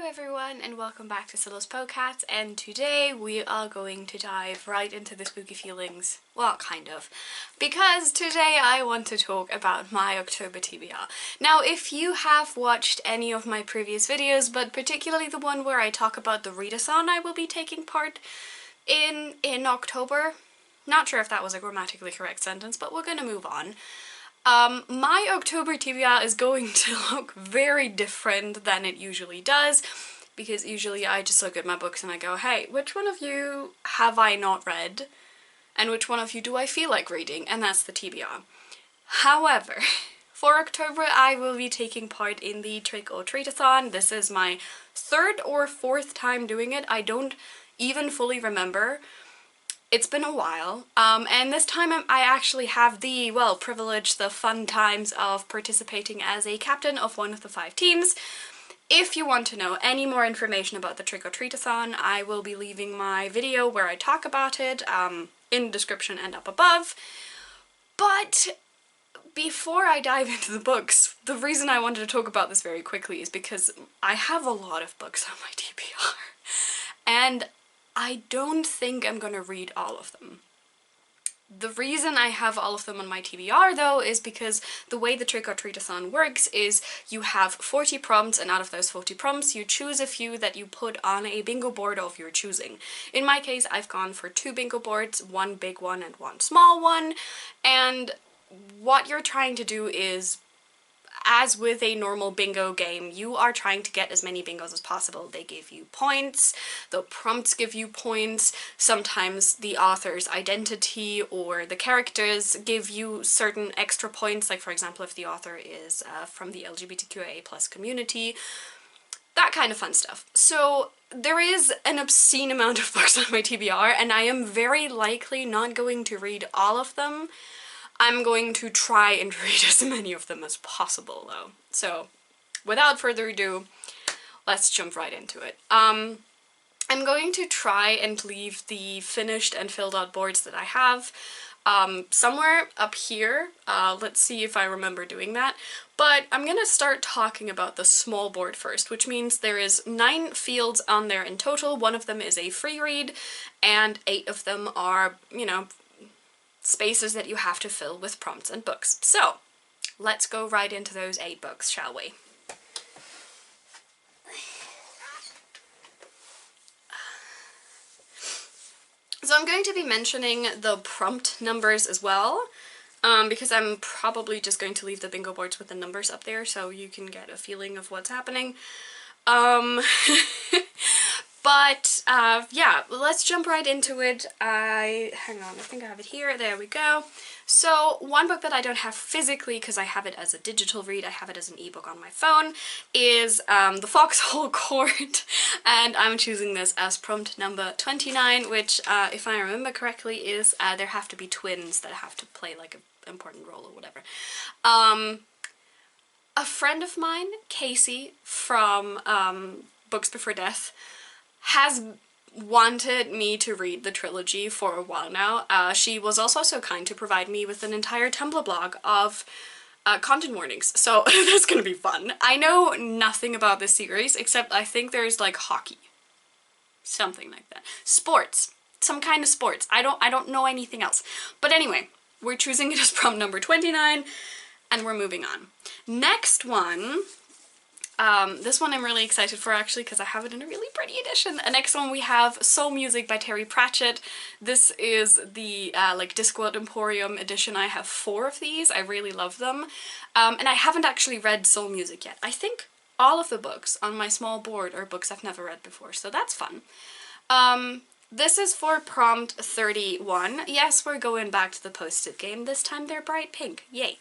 everyone and welcome back to Scylla's Podcast, and today we are going to dive right into the spooky feelings. Well, kind of. Because today I want to talk about my October TBR. Now, if you have watched any of my previous videos, but particularly the one where I talk about the readathon I will be taking part in October, not sure if that was a grammatically correct sentence, but we're gonna move on. My October TBR is going to look very different than it usually does, because usually I just look at my books and I go, hey, which one of you have I not read? And which one of you do I feel like reading? And that's the TBR. However, for October I will be taking part in the Trick or Treatathon. This is my third or fourth time doing it. I don't even fully remember. It's been a while, and this time I actually have the, well, privilege, the fun times of participating as a captain of one of the 5 teams. If you want to know any more information about the Trick or Treatathon, I will be leaving my video where I talk about it in the description and up above. But before I dive into the books, the reason I wanted to talk about this very quickly is because I have a lot of books on my TBR, and I don't think I'm gonna read all of them. The reason I have all of them on my TBR though is because the way the Trick or Treatathon works is you have 40 prompts, and out of those 40 prompts you choose a few that you put on a bingo board of your choosing. In my case I've gone for 2 bingo boards, one big one and one small one, and what you're trying to do is, as with a normal bingo game, you are trying to get as many bingos as possible. They give you points, the prompts give you points, sometimes the author's identity or the characters give you certain extra points, like for example if the author is from the LGBTQIA+ community, that kind of fun stuff. So there is an obscene amount of books on my TBR, and I am very likely not going to read all of them. I'm going to try and read as many of them as possible though. So without further ado, let's jump right into it. I'm going to try and leave the finished and filled out boards that I have somewhere up here. Let's see if I remember doing that. But I'm gonna start talking about the small board first, which means there is 9 fields on there in total. 1 of them is a free read, and 8 of them are, you know, spaces that you have to fill with prompts and books. So let's go right into those 8 books, shall we? So I'm going to be mentioning the prompt numbers as well, because I'm probably just going to leave the bingo boards with the numbers up there so you can get a feeling of what's happening. But, yeah, let's jump right into it. Hang on, I think I have it here. There we go. So, one book that I don't have physically, because I have it as a digital read, I have it as an ebook on my phone, is The Foxhole Court, and I'm choosing this as prompt number 29, which, if I remember correctly, is there have to be twins that have to play, like, an important role or whatever. A friend of mine, Casey, from Books Before Death, has wanted me to read the trilogy for a while now. She was also so kind to provide me with an entire Tumblr blog of content warnings, so that's gonna be fun. I know nothing about this series, except I think there's like hockey. Something like that. Sports. Some kind of sports. I don't know anything else. But anyway, we're choosing it as prompt number 29, and we're moving on. Next one, this one I'm really excited for actually because I have it in a really pretty edition. The next one we have Soul Music by Terry Pratchett. This is the like Discworld Emporium edition. I have 4 of these. I really love them. And I haven't actually read Soul Music yet. I think all of the books on my small board are books I've never read before, so that's fun. This is for prompt 31. Yes, we're going back to the post-it game. This time they're bright pink. Yay.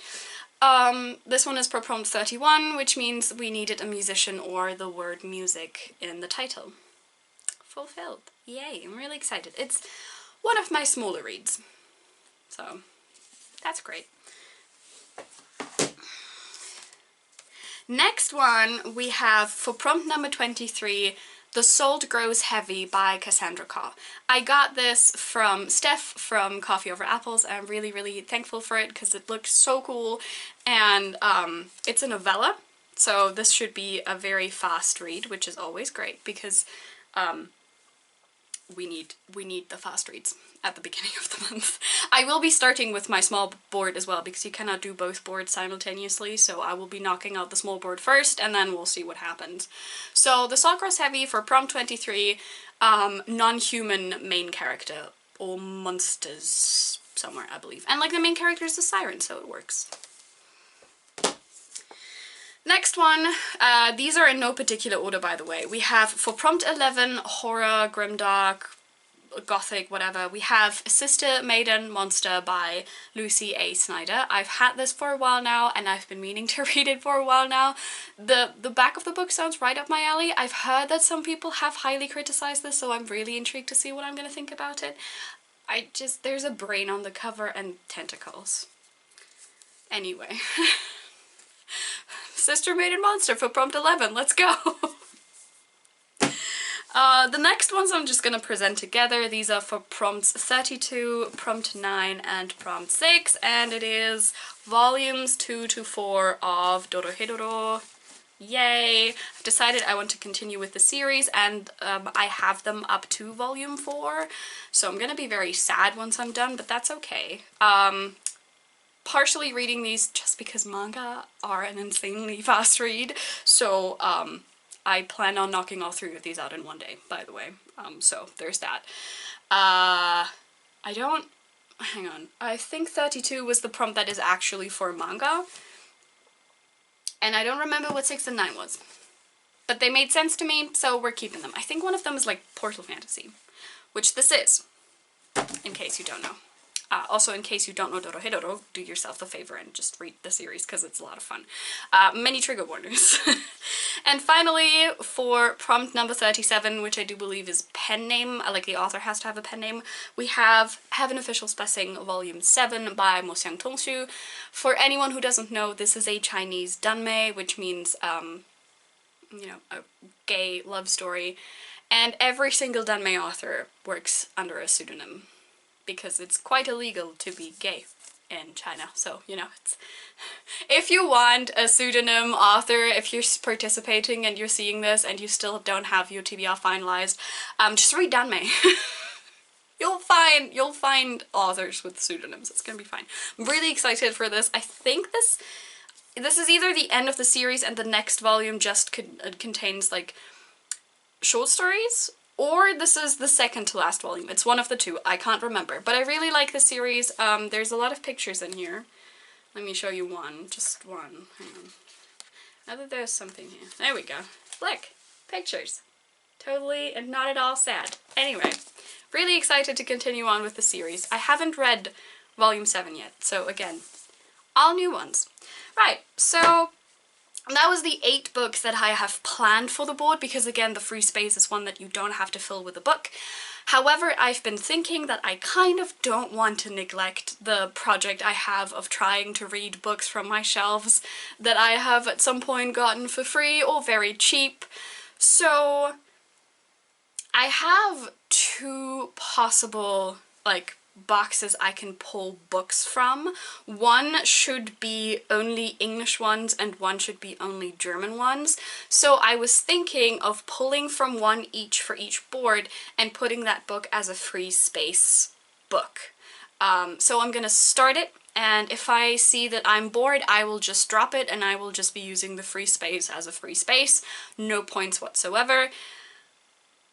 This one is for prompt 31, which means we needed a musician or the word music in the title. Fulfilled. Yay, I'm really excited. It's one of my smaller reads, so that's great. Next one we have for prompt number 23, The Salt Grows Heavy by Cassandra Khaw. I got this from Steph from Coffee Over Apples, and I'm really, really thankful for it because it looked so cool, and it's a novella. So this should be a very fast read, which is always great because we need the fast reads at the beginning of the month. I will be starting with my small board as well because you cannot do both boards simultaneously, so I will be knocking out the small board first and then we'll see what happens. So the Sawgrass Heavy for prompt 23, non-human main character, or monsters somewhere, I believe. And like the main character is a siren, so it works. Next one, these are in no particular order by the way. We have for prompt 11, horror, grimdark, gothic, whatever, we have Sister, Maiden, Monster by Lucy A. Snyder. I've had this for a while now and I've been meaning to read it for a while now. The back of the book sounds right up my alley. I've heard that some people have highly criticized this, so I'm really intrigued to see what I'm gonna think about it. There's a brain on the cover and tentacles. Anyway. Sister, Maiden, Monster for prompt 11, let's go! The next ones I'm just gonna present together. These are for prompts 32, prompt 9, and prompt 6, and it is volumes 2 to 4 of Dorohedoro. Yay! I've decided I want to continue with the series, and I have them up to volume 4, so I'm gonna be very sad once I'm done, but that's okay. Partially reading these just because manga are an insanely fast read, so I plan on knocking all 3 of these out in one day, by the way, so there's that. Hang on, I think 32 was the prompt that is actually for manga, and I don't remember what 6 and 9 was, but they made sense to me, so we're keeping them. I think one of them is like Portal Fantasy, which this is, in case you don't know. Also, in case you don't know Dorohedoro, do yourself a favor and just read the series because it's a lot of fun. Many trigger warnings. And finally, for prompt number 37, which I do believe is pen name, like the author has to have a pen name, we have Heaven Official Spessing Volume 7 by Mo Xiang Tongshu. For anyone who doesn't know, this is a Chinese danmei, which means, you know, a gay love story. And every single danmei author works under a pseudonym, because it's quite illegal to be gay in China, so, you know, it's... If you want a pseudonym author, if you're participating and you're seeing this and you still don't have your TBR finalized, just read danmei. You'll find authors with pseudonyms, it's gonna be fine. I'm really excited for this. I think this is either the end of the series and the next volume just contains, like, short stories, or this is the second to last volume. It's one of the two. I can't remember. But I really like the series. There's a lot of pictures in here. Let me show you one. Just one. Hang on. Now that there's something here. There we go. Look. Pictures. Totally and not at all sad. Anyway. Really excited to continue on with the series. I haven't read volume 7 yet. So again, all new ones. Right. So... that was the 8 books that I have planned for the board, because again, the free space is one that you don't have to fill with a book. However, I've been thinking that I kind of don't want to neglect the project I have of trying to read books from my shelves that I have at some point gotten for free or very cheap. So I have 2 possible, like, boxes I can pull books from. One should be only English ones and one should be only German ones. So I was thinking of pulling from one each for each board and putting that book as a free space book. So I'm gonna start it, and if I see that I'm bored, I will just drop it and I will just be using the free space as a free space. No points whatsoever.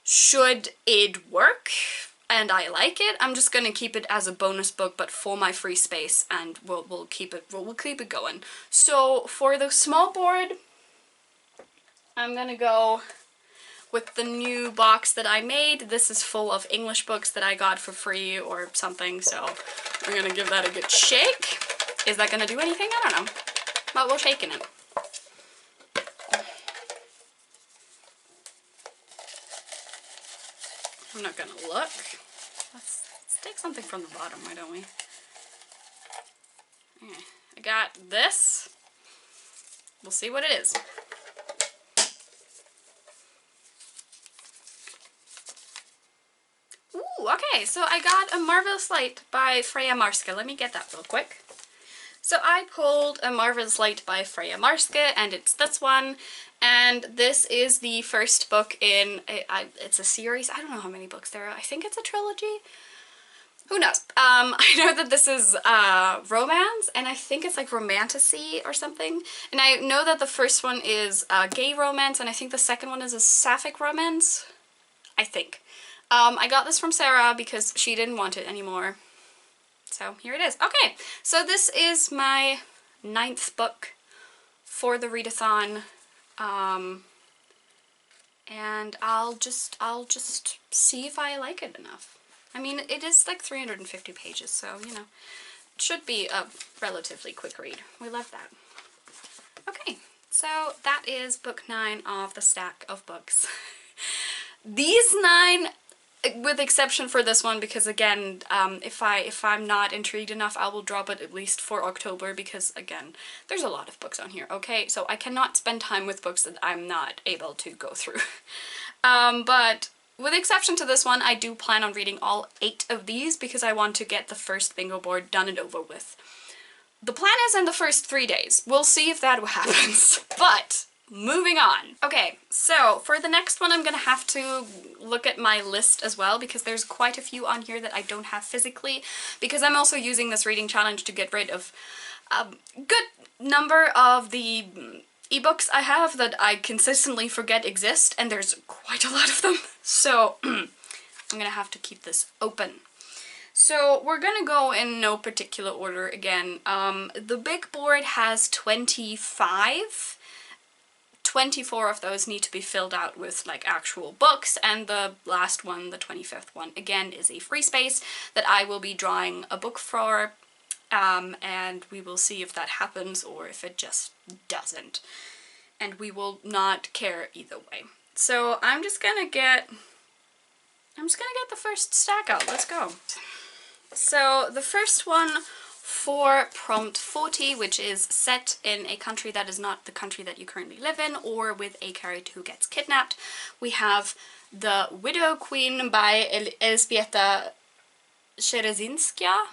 Should it work and I like it, I'm just gonna keep it as a bonus book, but for my free space, and we'll keep it going. So for the small board, I'm gonna go with the new box that I made. This is full of English books that I got for free or something, so we're gonna give that a good shake. Is that gonna do anything? I don't know, but we're shaking it. I'm not gonna look. Let's take something from the bottom, why don't we? Okay, I got this. We'll see what it is. Ooh, okay, so I got A Marvelous Light by Freya Marska. Let me get that real quick. So I pulled A Marvelous Light by Freya Marske, and it's this one. And this is the first book in, it's a series. I don't know how many books there are. I think it's a trilogy. Who knows? I know that this is romance, and I think it's like romantasy or something. And I know that the first one is gay romance, and I think the second one is a sapphic romance. I think. I got this from Sarah because she didn't want it anymore. So here it is. Okay, so this is my 9th book for the readathon. And I'll just see if I like it enough. I mean, it is like 350 pages, so, you know, it should be a relatively quick read. We love that. Okay, so that is book 9 of the stack of books. These 9, with exception for this one, because again, if I'm not intrigued enough, I will drop it at least for October, because again, there's a lot of books on here, okay? So I cannot spend time with books that I'm not able to go through. But with exception to this one, I do plan on reading all 8 of these because I want to get the first bingo board done and over with. The plan is in the first 3 days. We'll see if that happens. But moving on. Okay, so for the next one I'm gonna have to look at my list as well, because there's quite a few on here that I don't have physically, because I'm also using this reading challenge to get rid of a good number of the ebooks I have that I consistently forget exist, and there's quite a lot of them. So I'm gonna have to keep this open. So we're gonna go in no particular order again. The big board has 25. 24 of those need to be filled out with like actual books, and the last one, the 25th one, again is a free space that I will be drawing a book for, and we will see if that happens or if it just doesn't. And we will not care either way. So I'm just gonna get the first stack out. Let's go. So the first one for prompt 40, which is set in a country that is not the country that you currently live in, or with a character who gets kidnapped, we have The Widow Queen by Elżbieta Szerezinska.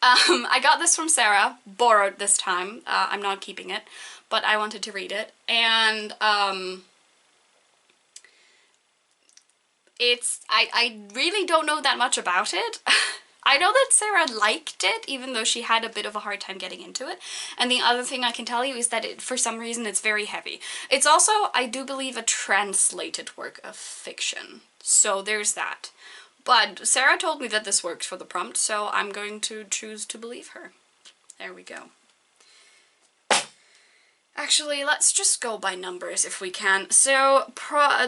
I got this from Sarah, borrowed this time. I'm not keeping it, but I wanted to read it, and I really don't know that much about it. I know that Sarah liked it, even though she had a bit of a hard time getting into it. And the other thing I can tell you is that for some reason it's very heavy. It's also, I do believe, a translated work of fiction. So there's that. But Sarah told me that this works for the prompt, so I'm going to choose to believe her. There we go. Actually, let's just go by numbers if we can. So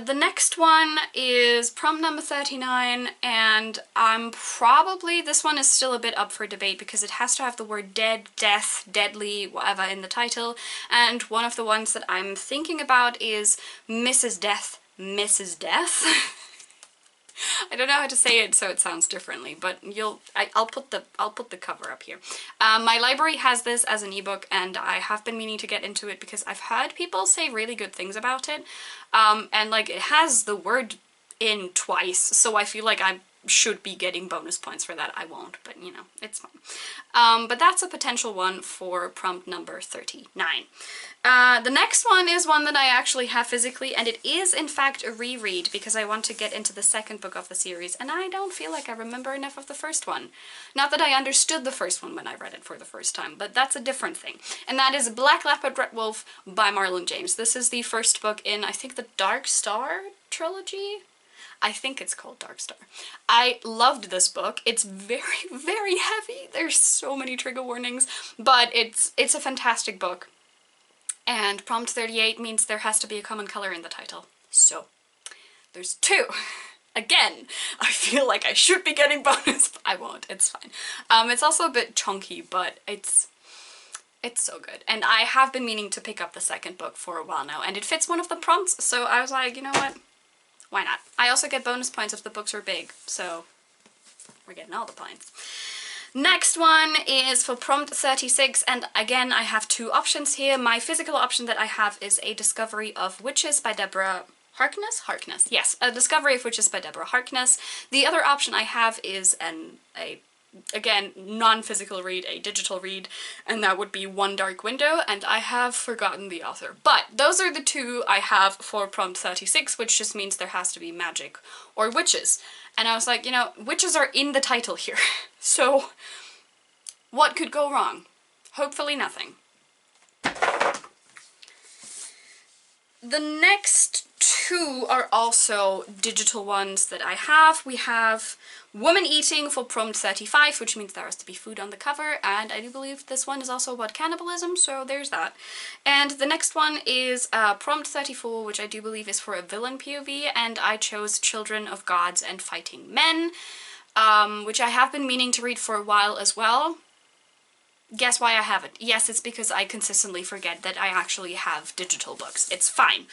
the next one is prompt number 39, and this one is still a bit up for debate because it has to have the word dead, death, deadly, whatever in the title. And one of the ones that I'm thinking about is Mrs. Death, Mrs. Death. I don't know how to say it so it sounds differently, but I'll put the cover up here. My library has this as an ebook, and I have been meaning to get into it because I've heard people say really good things about it. And like it has the word in twice, so I feel like I should be getting bonus points for that. I won't, but you know, it's fine. But that's a potential one for prompt number 39. The next one is one that I actually have physically, and it is in fact a reread because I want to get into the second book of the series, and I don't feel like I remember enough of the first one. Not that I understood the first one when I read it for the first time, but that's a different thing. And that is Black Leopard Red Wolf by Marlon James. This is the first book in, I think, the Dark Star trilogy? I think it's called Dark Star. I loved this book. It's very, very heavy. There's so many trigger warnings, but it's a fantastic book. And prompt 38 means there has to be a common color in the title. So, there's 2. Again, I feel like I should be getting bonus, but I won't. It's fine. It's also a bit chunky, but it's so good. And I have been meaning to pick up the second book for a while now, and it fits one of the prompts, so I was like, you know what? Why not? I also get bonus points if the books are big, so we're getting all the points. Next one is for prompt 36, and again I have 2 options here. My physical option that I have is A Discovery of Witches by Deborah Harkness? Harkness, yes. A Discovery of Witches by Deborah Harkness. The other option I have is a again, non-physical read, a digital read, and that would be One Dark Window, and I have forgotten the author. But those are the two I have for prompt 36, which just means there has to be magic or witches. And I was like, you know, witches are in the title here, so what could go wrong? Hopefully nothing. The next two are also digital ones that I have. We have Woman Eating for prompt 35, which means there has to be food on the cover, and I do believe this one is also about cannibalism, so there's that. And the next one is prompt 34, which I do believe is for a villain POV, and I chose Children of Gods and Fighting Men, which I have been meaning to read for a while as well. Guess why I haven't? Yes, it's because I consistently forget that I actually have digital books. It's fine.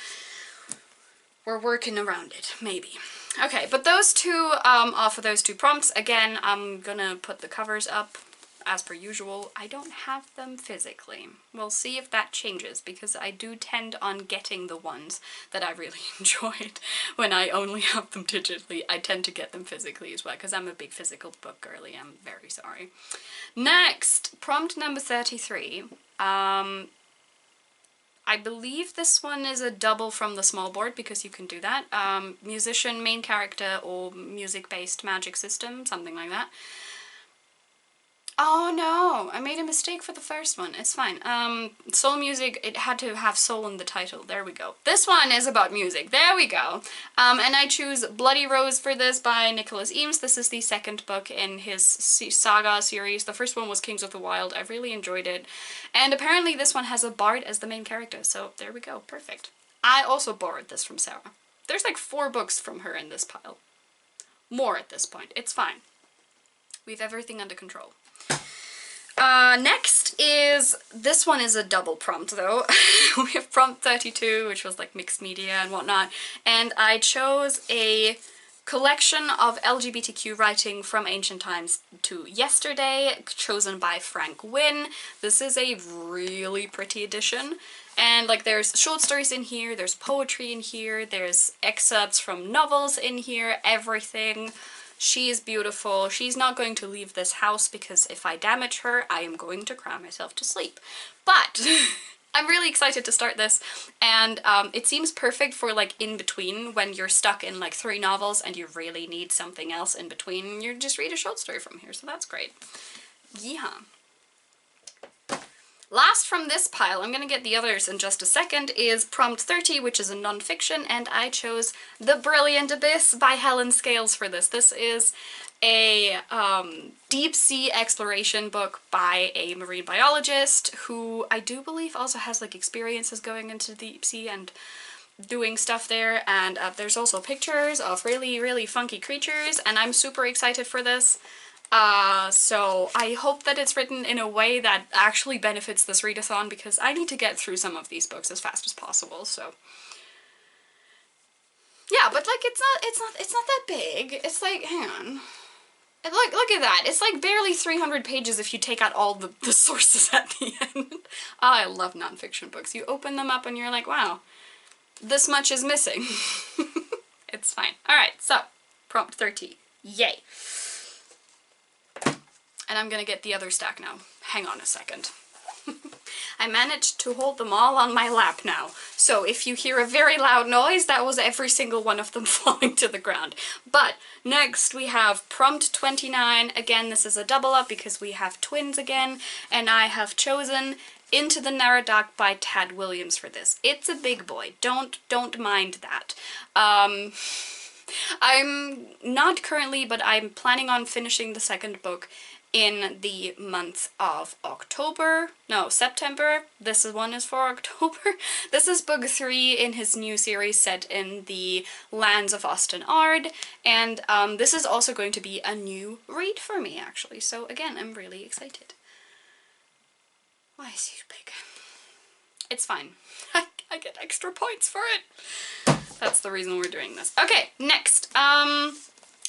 We're working around it, maybe. Okay, but those two are for those two prompts. Again, I'm gonna put the covers up as per usual. I don't have them physically. We'll see if that changes, because I do tend on getting the ones that I really enjoyed when I only have them digitally. I tend to get them physically as well, because I'm a big physical book girly. I'm very sorry. Next, prompt number 33. I believe this one is a double from the small board, because you can do that. Musician, main character, or music-based magic system, something like that. Oh no, I made a mistake for the first one. It's fine. Soul music, it had to have soul in the title. There we go. This one is about music. There we go. And I choose Bloody Rose for this by Nicholas Eames. This is the second book in his saga series. The first one was Kings of the Wild. I really enjoyed it. And apparently this one has a bard as the main character. So there we go. Perfect. I also borrowed this from Sarah. There's like 4 books from her in this pile. More at this point. It's fine. We have everything under control. Next is, this one is a double prompt though. We have prompt 32, which was like mixed media and whatnot, and I chose a collection of LGBTQ writing from ancient times to yesterday, chosen by Frank Wynne. This is a really pretty edition, and like there's short stories in here, there's poetry in here, there's excerpts from novels in here, everything. She is beautiful. She's not going to leave this house, because if I damage her, I am going to cry myself to sleep. But I'm really excited to start this, and it seems perfect for like in between, when you're stuck in like 3 novels and you really need something else in between. You just read a short story from here, so that's great. Yeah. Last from this pile, I'm gonna get the others in just a second, is prompt 30, which is a non-fiction, and I chose The Brilliant Abyss by Helen Scales for this. This is a deep-sea exploration book by a marine biologist who I do believe also has like experiences going into the deep sea and doing stuff there, and there's also pictures of really, really funky creatures, and I'm super excited for this. So I hope that it's written in a way that actually benefits this readathon, because I need to get through some of these books as fast as possible, so. Yeah, but like it's not that big. It's like, hang on. Look at that. It's like barely 300 pages if you take out all the sources at the end. I love nonfiction books. You open them up and you're like, wow, this much is missing. It's fine. Alright, so, prompt 30. Yay. And I'm gonna get the other stack now. Hang on a second. I managed to hold them all on my lap now. So if you hear a very loud noise, that was every single one of them falling to the ground. But next we have prompt 29. Again, this is a double up because we have twins again, and I have chosen Into the Narrow Dark by Tad Williams for this. It's a big boy. Don't mind that. I'm not currently, but I'm planning on finishing the second book in the month of September. This one is for October. This is book 3 in his new series set in the lands of Austin Ard, and this is also going to be a new read for me, actually, so again, I'm really excited. Why is he big? It's fine. I get extra points for it. That's the reason we're doing this. Okay, next.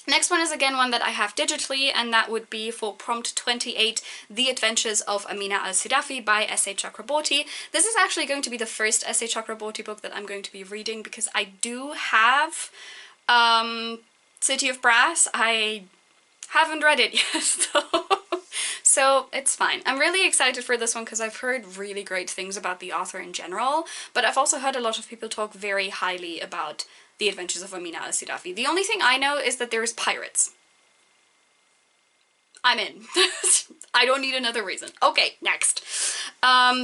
Next one is again one that I have digitally, and that would be for prompt 28, The Adventures of Amina al-Sidafi by S.A. Chakraborty. This is actually going to be the first S.A. Chakraborty book that I'm going to be reading, because I do have City of Brass. I Haven't read it yet, though. So it's fine. I'm really excited for this one because I've heard really great things about the author in general, but I've also heard a lot of people talk very highly about The Adventures of Amina al-Sidafi. The only thing I know is that there's pirates. I'm in. I don't need another reason. Okay, next.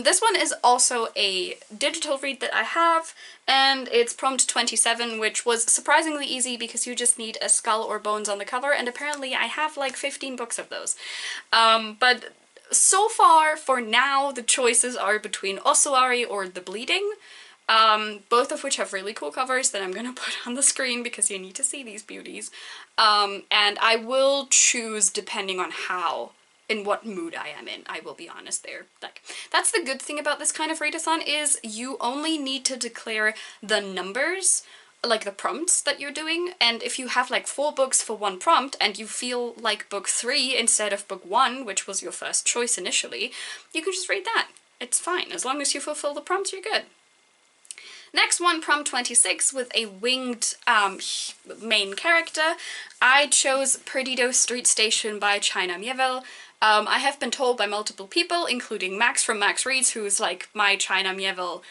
This one is also a digital read that I have, and it's prompt 27, which was surprisingly easy because you just need a skull or bones on the cover, and apparently I have like 15 books of those. But so far, for now, the choices are between Osuari or The Bleeding, both of which have really cool covers that I'm gonna put on the screen because you need to see these beauties. And I will choose depending on in what mood I am in, I will be honest there. Like, that's the good thing about this kind of readathon is you only need to declare the numbers, like the prompts that you're doing, and if you have like 4 books for one prompt and you feel like book 3 instead of book 1, which was your first choice initially, you can just read that. It's fine. As long as you fulfill the prompts, you're good. Next one, prompt 26, with a winged main character. I chose Perdido Street Station by China Miéville. I have been told by multiple people, including Max from Max Reads, who's like my China Miéville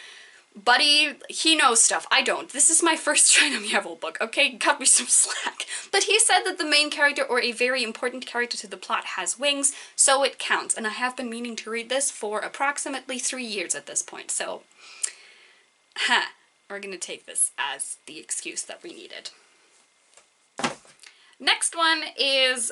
buddy. He knows stuff. I don't. This is my first China Miéville book, okay? Cut me some slack. But he said that the main character, or a very important character to the plot, has wings, so it counts. And I have been meaning to read this for approximately 3 years at this point, so... we're gonna take this as the excuse that we needed. Next one is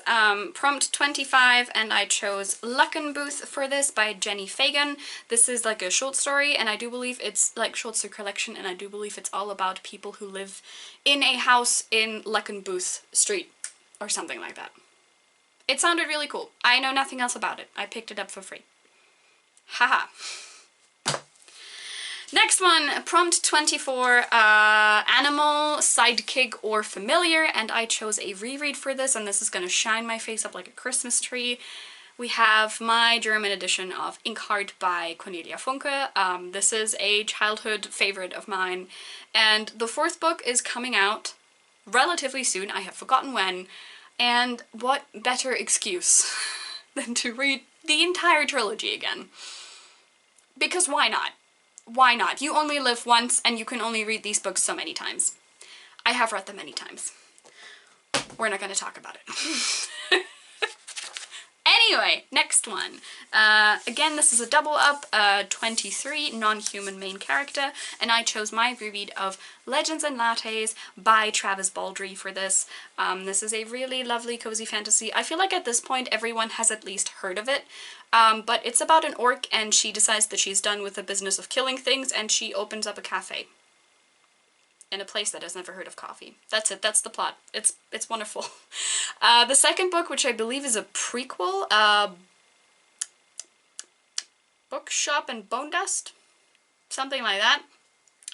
prompt 25, and I chose Luckenbooth for this by Jenny Fagan. This is like a short story, and I do believe it's like short story collection, and I do believe it's all about people who live in a house in Luckenbooth Street or something like that. It sounded really cool. I know nothing else about it. I picked it up for free. Haha. Next one, prompt 24, animal, sidekick, or familiar, and I chose a reread for this, and this is gonna shine my face up like a Christmas tree. We have my German edition of Inkheart by Cornelia Funke. This is a childhood favorite of mine, and the 4th book is coming out relatively soon. I have forgotten when, and what better excuse than to read the entire trilogy again? Because why not? Why not? You only live once, and you can only read these books so many times. I have read them many times. We're not going to talk about it. Anyway, next one. Again, this is a double up, 23, non-human main character, and I chose my reread of Legends and Lattes by Travis Baldry for this. This is a really lovely cozy fantasy. I feel like at this point everyone has at least heard of it, but it's about an orc, and she decides that she's done with the business of killing things, and she opens up a cafe in a place that has never heard of coffee. That's it. That's the plot. It's wonderful. The second book, which I believe is a prequel, Bookshop and Bone Dust, something like that,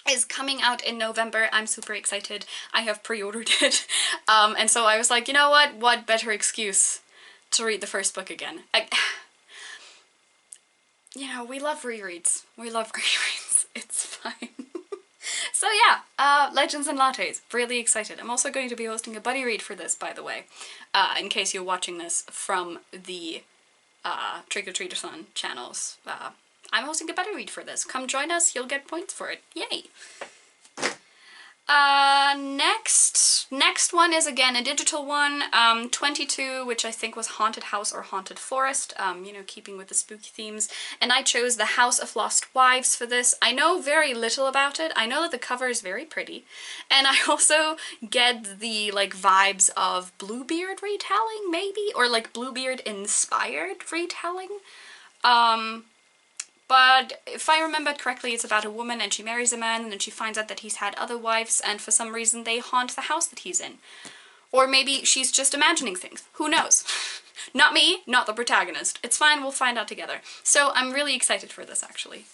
is coming out in November. I'm super excited. I have pre-ordered it. And so I was like, you know what? What better excuse to read the first book again? You know, we love rereads. We love rereads. It's fine. So yeah, Legends and Lattes, really excited. I'm also going to be hosting a buddy read for this, by the way, in case you're watching this from the Treatathon channels. I'm hosting a buddy read for this. Come join us, you'll get points for it. Yay! Next one is again a digital one, 22, which I think was Haunted House or Haunted Forest, you know, keeping with the spooky themes, and I chose The House of Lost Wives for this. I know very little about it. I know that the cover is very pretty, and I also get the, like, vibes of Bluebeard retelling, maybe, or, like, Bluebeard-inspired retelling. But if I remember correctly, it's about a woman and she marries a man and then she finds out that he's had other wives and for some reason they haunt the house that he's in. Or maybe she's just imagining things. Who knows? Not me, not the protagonist. It's fine, we'll find out together. So I'm really excited for this, actually.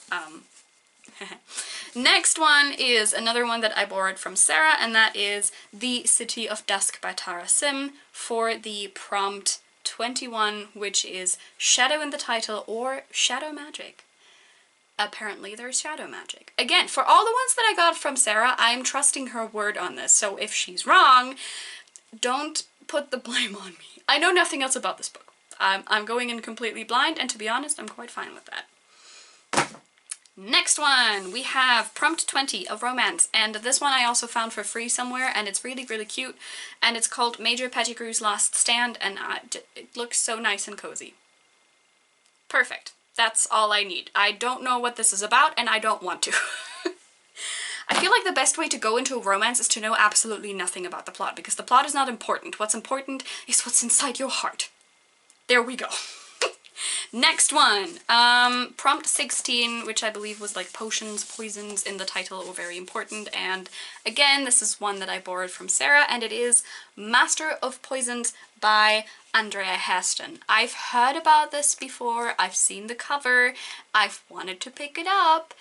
Next one is another one that I borrowed from Sarah, and that is The City of Dusk by Tara Sim for the prompt 21, which is Shadow in the title or Shadow Magic. Apparently there's shadow magic. Again, for all the ones that I got from Sarah, I am trusting her word on this, so if she's wrong, don't put the blame on me. I know nothing else about this book. I'm going in completely blind, and to be honest, I'm quite fine with that. Next one, we have Prompt 20, a romance, and this one I also found for free somewhere, and it's really, really cute, and it's called Major Pettigrew's Last Stand, and it looks so nice and cozy. Perfect. That's all I need. I don't know what this is about, and I don't want to. I feel like the best way to go into a romance is to know absolutely nothing about the plot, because the plot is not important. What's important is what's inside your heart. There we go. Next one, Prompt 16, which I believe was like potions, poisons in the title were very important, and again, this is one that I borrowed from Sarah, and it is Master of Poisons by Andrea Heston. I've heard about this before, I've seen the cover, I've wanted to pick it up.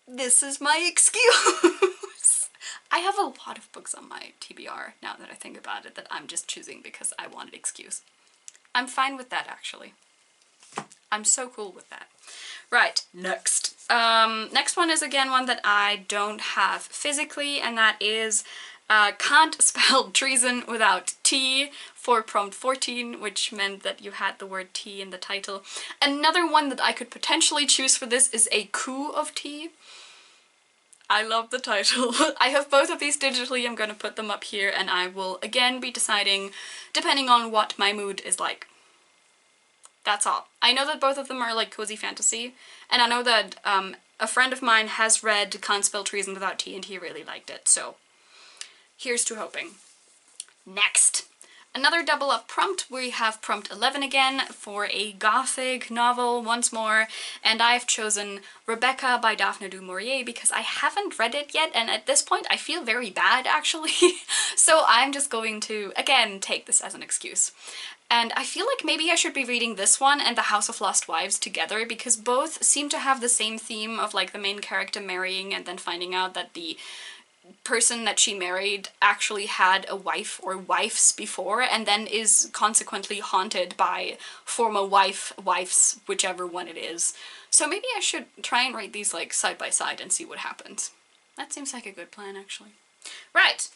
This is my excuse. I have a lot of books on my TBR, now that I think about it, that I'm just choosing because I want an excuse. I'm fine with that, actually. I'm so cool with that. Right, next. Next one is again one that I don't have physically, and that is Can't Spell Treason Without T for Prompt 14, which meant that you had the word T in the title. Another one that I could potentially choose for this is A Coup of Tea. I love the title. I have both of these digitally. I'm going to put them up here, and I will again be deciding depending on what my mood is like. That's all. I know that both of them are like cozy fantasy, and I know that a friend of mine has read Can't Spell Treason Without Tea and he really liked it, so here's to hoping. Next. Another double up prompt. We have Prompt 11 again for a gothic novel once more, and I've chosen Rebecca by Daphne du Maurier because I haven't read it yet, and at this point I feel very bad actually, so I'm just going to, again, take this as an excuse. And I feel like maybe I should be reading this one and The House of Lost Wives together because both seem to have the same theme of like the main character marrying and then finding out that the person that she married actually had a wife or wives before and then is consequently haunted by former wives, whichever one it is. So maybe I should try and write these like side by side and see what happens. That seems like a good plan actually. Right.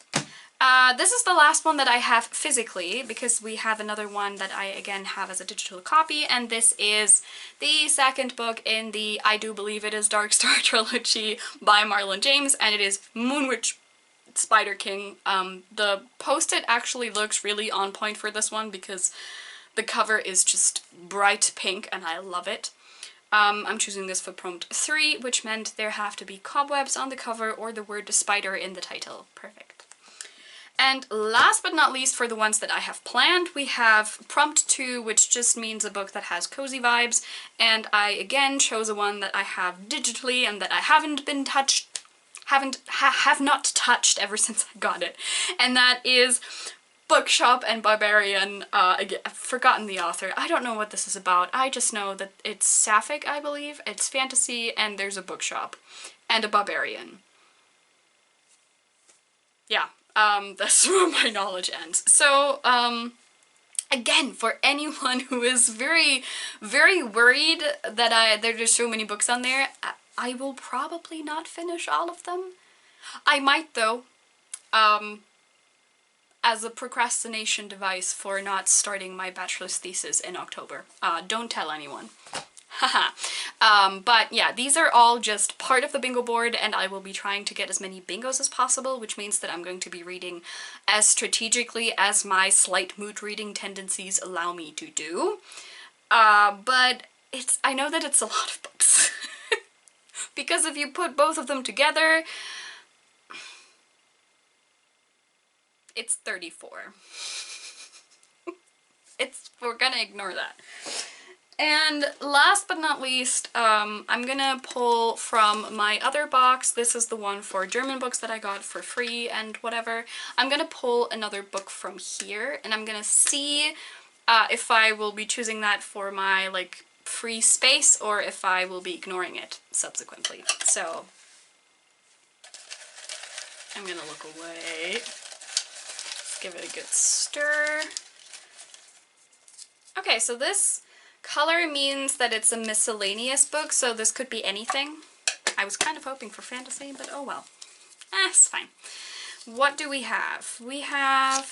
This is the last one that I have physically because we have another one that I again have as a digital copy, and this is the second book in the I Do Believe It Is Dark Star trilogy by Marlon James, and it is Moonwitch Spider King. The post-it actually looks really on point for this one because the cover is just bright pink and I love it. I'm choosing this for Prompt 3, which meant there have to be cobwebs on the cover or the word spider in the title. Perfect. And last but not least, for the ones that I have planned, we have Prompt 2, which just means a book that has cozy vibes, and I again chose a one that I have digitally and that I have not touched ever since I got it, and that is Bookshop and Barbarian. Again, I've forgotten the author. I don't know what this is about. I just know that it's sapphic, I believe. It's fantasy, and there's a bookshop and a barbarian. Yeah. That's where my knowledge ends. So, again, for anyone who is very, very worried that there's so many books on there, I will probably not finish all of them. I might though, as a procrastination device for not starting my bachelor's thesis in October. Don't tell anyone. Haha. But yeah, these are all just part of the bingo board, and I will be trying to get as many bingos as possible, which means that I'm going to be reading as strategically as my slight mood reading tendencies allow me to do. But I know that it's a lot of books. Because if you put both of them together, it's 34. We're gonna ignore that. And last but not least, I'm gonna pull from my other box. This is the one for German books that I got for free and whatever. I'm gonna pull another book from here, and I'm gonna see if I will be choosing that for my like free space or if I will be ignoring it subsequently. So I'm gonna look away. Let's give it a good stir. Okay, so this color means that it's a miscellaneous book, so this could be anything. I was kind of hoping for fantasy, but oh well. It's fine. What do we have? We have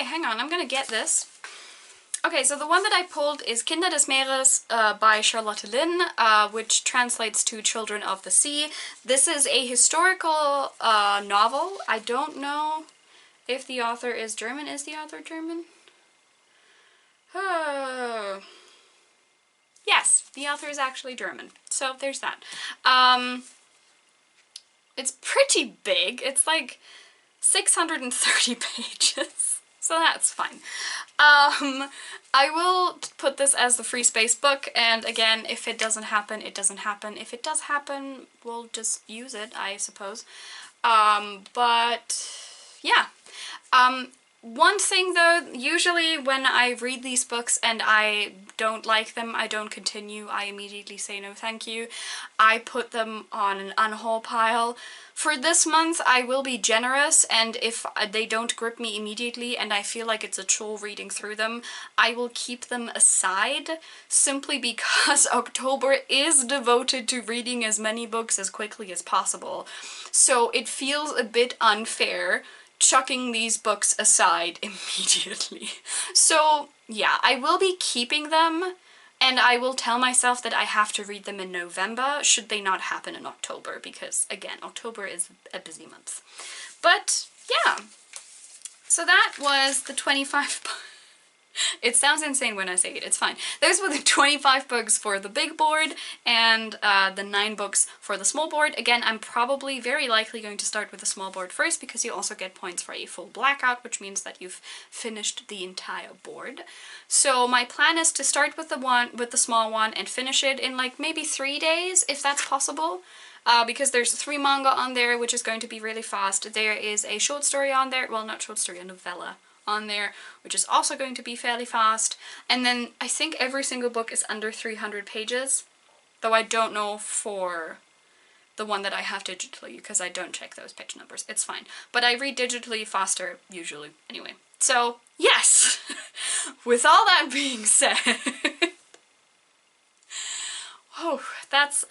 Okay, hang on, I'm gonna get this. Okay, so the one that I pulled is Kinder des Meeres by Charlotte Lynn, which translates to Children of the Sea. This is a historical novel. I don't know if the author is German. Is the author German? Yes, the author is actually German. So there's that. It's pretty big. It's like 630 pages. So that's fine. I will put this as the free space book, and again, if it doesn't happen, it doesn't happen. If it does happen, we'll just use it, I suppose. But yeah. One thing though, usually when I read these books and I don't like them, I don't continue, I immediately say no thank you. I put them on an unhaul pile. For this month I will be generous, and if they don't grip me immediately and I feel like it's a chore reading through them, I will keep them aside, simply because October is devoted to reading as many books as quickly as possible. So it feels a bit unfair chucking these books aside immediately. So yeah, I will be keeping them, and I will tell myself that I have to read them in November should they not happen in October, because again, October is a busy month. But yeah, so that was the 25 It sounds insane when I say it, it's fine. Those were the 25 books for the big board and the 9 books for the small board. Again, I'm probably very likely going to start with the small board first, because you also get points for a full blackout, which means that you've finished the entire board. So my plan is to start with the small one and finish it in like maybe 3 days, if that's possible. Because there's 3 manga on there, which is going to be really fast. There is a short story on there, well, not short story, a novella on there, which is also going to be fairly fast. And then I think every single book is under 300 pages, though I don't know for the one that I have digitally, because I don't check those page numbers. It's fine. But I read digitally faster, usually, anyway. So, yes! With all that being said... oh, that's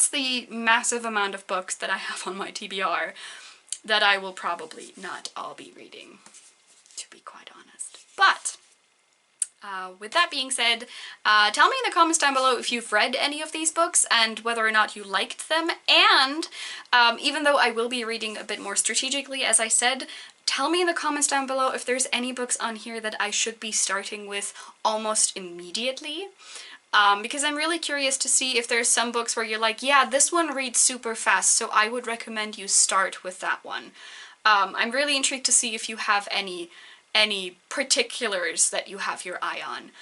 the massive amount of books that I have on my TBR that I will probably not all be reading, to be quite honest. But with that being said, tell me in the comments down below if you've read any of these books and whether or not you liked them. And even though I will be reading a bit more strategically, as I said, tell me in the comments down below if there's any books on here that I should be starting with almost immediately. Because I'm really curious to see if there's some books where you're like, yeah, this one reads super fast, so I would recommend you start with that one. I'm really intrigued to see if you have any particulars that you have your eye on.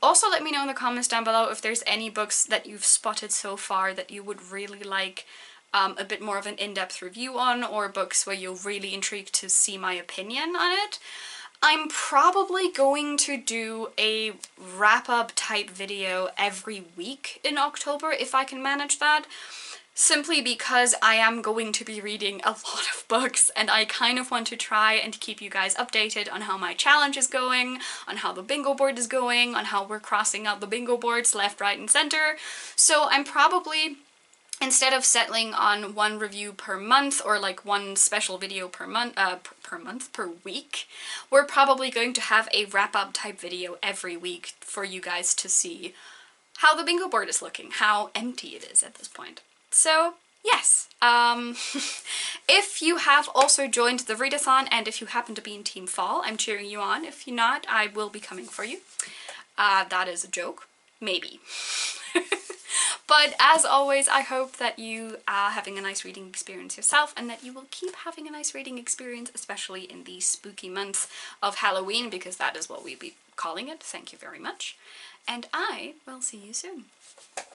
Also let me know in the comments down below if there's any books that you've spotted so far that you would really like a bit more of an in-depth review on, or books where you're really intrigued to see my opinion on it. I'm probably going to do a wrap-up type video every week in October if I can manage that. Simply because I am going to be reading a lot of books, and I kind of want to try and keep you guys updated on how my challenge is going, on how the bingo board is going, on how we're crossing out the bingo boards left, right, and center. So I'm probably, instead of settling on 1 review per month or like 1 special video per week, we're probably going to have a wrap-up type video every week for you guys to see how the bingo board is looking, how empty it is at this point. So, yes, if you have also joined the readathon and if you happen to be in Team Fall, I'm cheering you on. If you're not, I will be coming for you. That is a joke. Maybe. But as always, I hope that you are having a nice reading experience yourself, and that you will keep having a nice reading experience, especially in the spooky month of Halloween, because that is what we'll be calling it. Thank you very much. And I will see you soon.